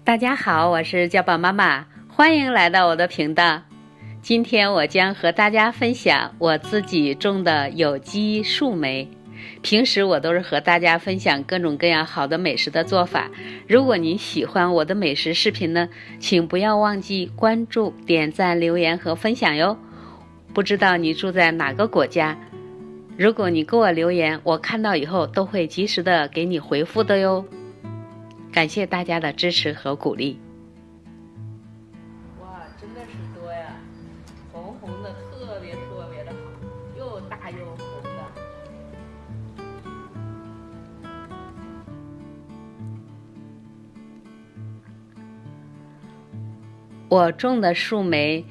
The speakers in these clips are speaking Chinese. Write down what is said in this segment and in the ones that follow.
大家好，我是教宝妈妈，欢迎来到我的频道。今天我将和大家分享我自己种的有机树莓。平时我都是和大家分享各种各样好的美食的做法。如果您喜欢我的美食视频呢，请不要忘记关注、点赞、留言和分享哟。不知道你住在哪个国家？如果你给我留言，我看到以后都会及时的给你回复的哟。感谢大家的支持和鼓励。哇，真的是多呀，红红的，特别的好，又大又红的。我种的树莓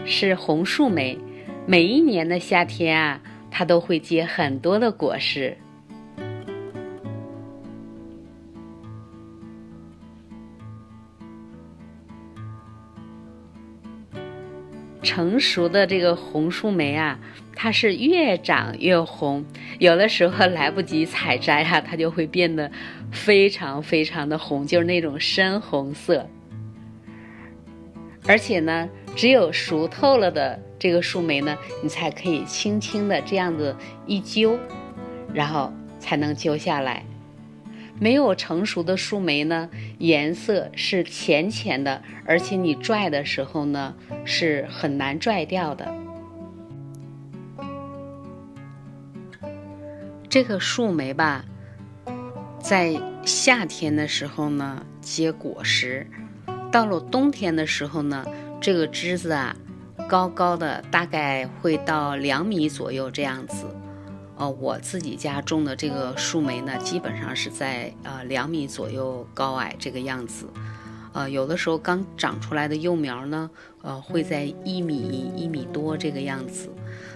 是红树莓，每一年的夏天啊，它都会结很多的果实。成熟的这个红树莓啊，它是越长越红，有的时候来不及采摘啊，它就会变得非常的红，就是那种深红色。而且呢，只有熟透了的这个树莓呢，你才可以轻轻的这样子一揪，然后才能揪下来。没有成熟的树莓呢，颜色是浅的，而且你拽的时候呢，是很难拽掉的。这个树莓吧，在夏天的时候呢，结果实，到了冬天的时候呢，这个枝子啊，高高的，大概会到2米左右这样子。我自己家种的这个树莓呢，基本上是在2米左右高矮这个样子。有的时候刚长出来的幼苗呢，会在1米多这个样子。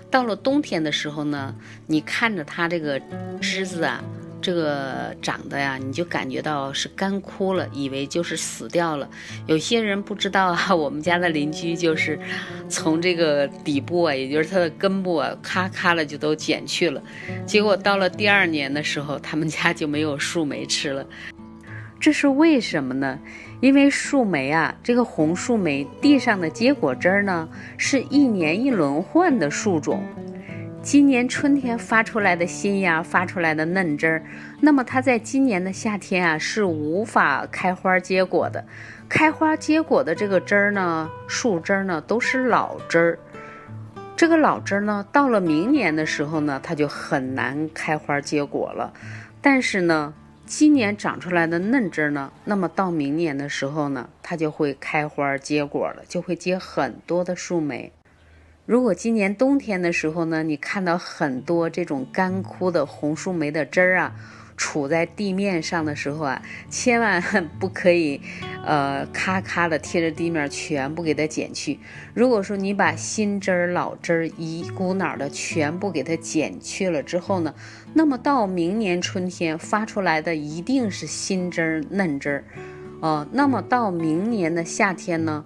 到了冬天的时候呢，你看着它这个枝子啊，这个长的呀，你就感觉到是干枯了，以为就是死掉了。有些人不知道啊，我们家的邻居就是从这个底部啊，也就是它的根部啊，咔咔了就都剪去了。结果到了第2年的时候，他们家就没有树莓吃了。这是为什么呢？因为树莓啊，这个红树莓地上的结果汁呢，是1年1轮换的树种。今年春天发出来的新芽，发出来的嫩枝儿，那么它在今年的夏天啊，是无法开花结果的。开花结果的这个枝儿呢，树枝呢，都是老枝儿。这个老枝儿呢，到了明年的时候呢，它就很难开花结果了。但是呢，今年长出来的嫩枝呢，那么到明年的时候呢，它就会开花结果了，就会结很多的树莓。如果今年冬天的时候呢，你看到很多这种干枯的红树莓的枝儿啊，杵在地面上的时候啊，千万不可以咔咔的贴着地面全部给它剪去。如果说你把新枝儿老枝儿一股脑的全部给它剪去了之后呢，那么到明年春天发出来的一定是新枝儿嫩枝儿。那么到明年的夏天呢，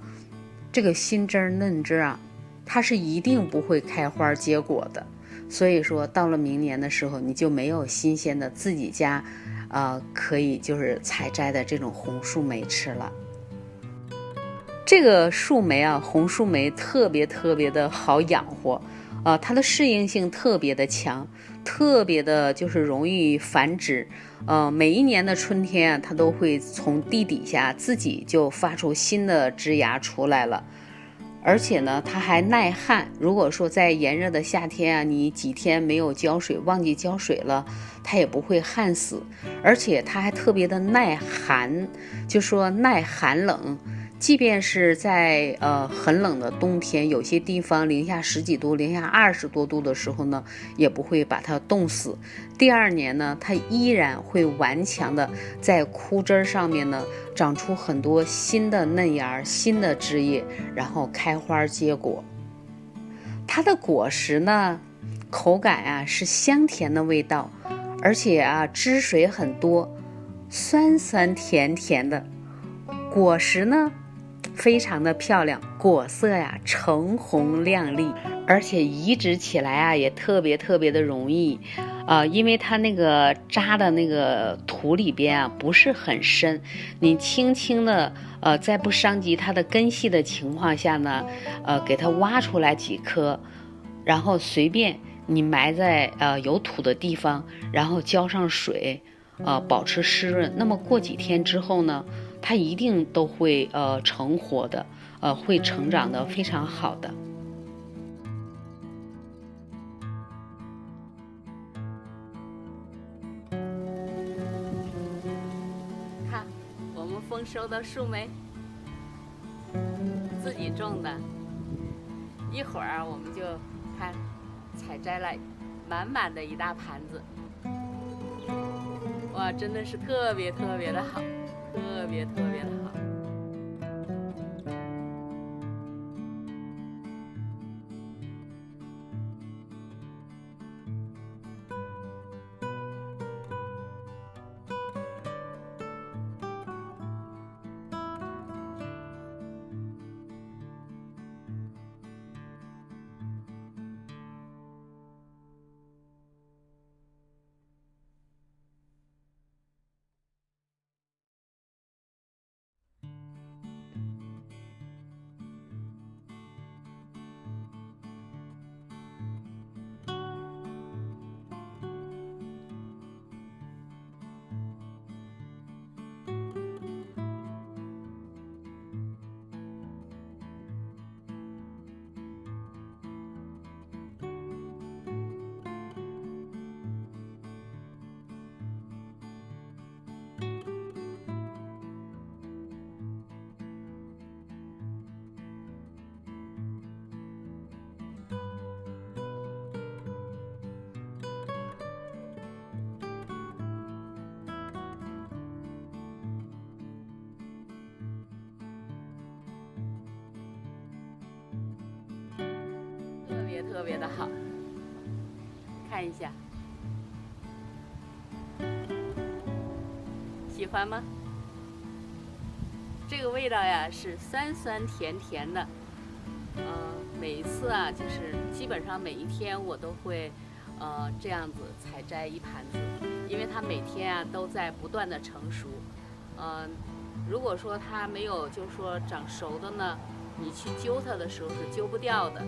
这个新枝儿嫩枝儿啊，它是一定不会开花结果的。所以说到了明年的时候，你就没有新鲜的自己家可以就是采摘的这种红树莓吃了。这个树莓啊，红树莓特别的好养活，它的适应性特别的强，特别的就是容易繁殖。每一年的春天啊，它都会从地底下自己就发出新的枝芽出来了。而且呢，它还耐旱。如果说在炎热的夏天啊，你几天没有浇水，忘记浇水了，它也不会旱死。而且它还特别的耐寒，就说耐寒冷。即便是在很冷的冬天，有些地方零下10几度、零下20多度的时候呢，也不会把它冻死。第2年呢，它依然会顽强的在枯枝上面呢长出很多新的嫩芽、新的枝叶，然后开花结果。它的果实呢，口感啊是香甜的味道，而且啊汁水很多，酸甜的。果实呢非常的漂亮，果色呀橙红亮丽，而且移植起来啊也特别的容易。因为它那个扎的那个土里边啊不是很深，你轻轻的在不伤及它的根系的情况下呢，给它挖出来几颗，然后随便你埋在有土的地方，然后浇上水，保持湿润。那么过几天之后呢，它一定都会成活的，会成长得非常好的。看，我们丰收的树莓，自己种的。一会儿我们就看采摘了满满的一大盘子，哇，真的是特别特别的好，特别特别的好。特别的好，看一下，喜欢吗？这个味道呀是酸酸甜甜的，每一次啊，就是基本上每一天我都会，这样子采摘一盘子，因为它每天啊都在不断的成熟，如果说它没有就是说长熟的呢，你去揪它的时候是揪不掉的。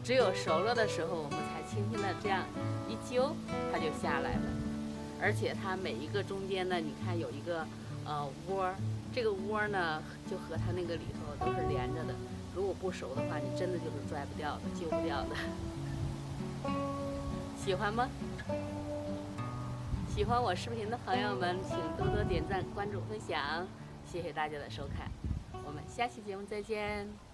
只有熟了的时候，我们才轻轻的这样一揪，它就下来了。而且它每一个中间呢，你看有一个窝，这个窝呢就和它那个里头都是连着的。如果不熟的话，你真的就是拽不掉的，揪不掉的。喜欢吗？喜欢我视频的朋友们，请多多点赞、关注、分享，谢谢大家的收看，我们下期节目再见。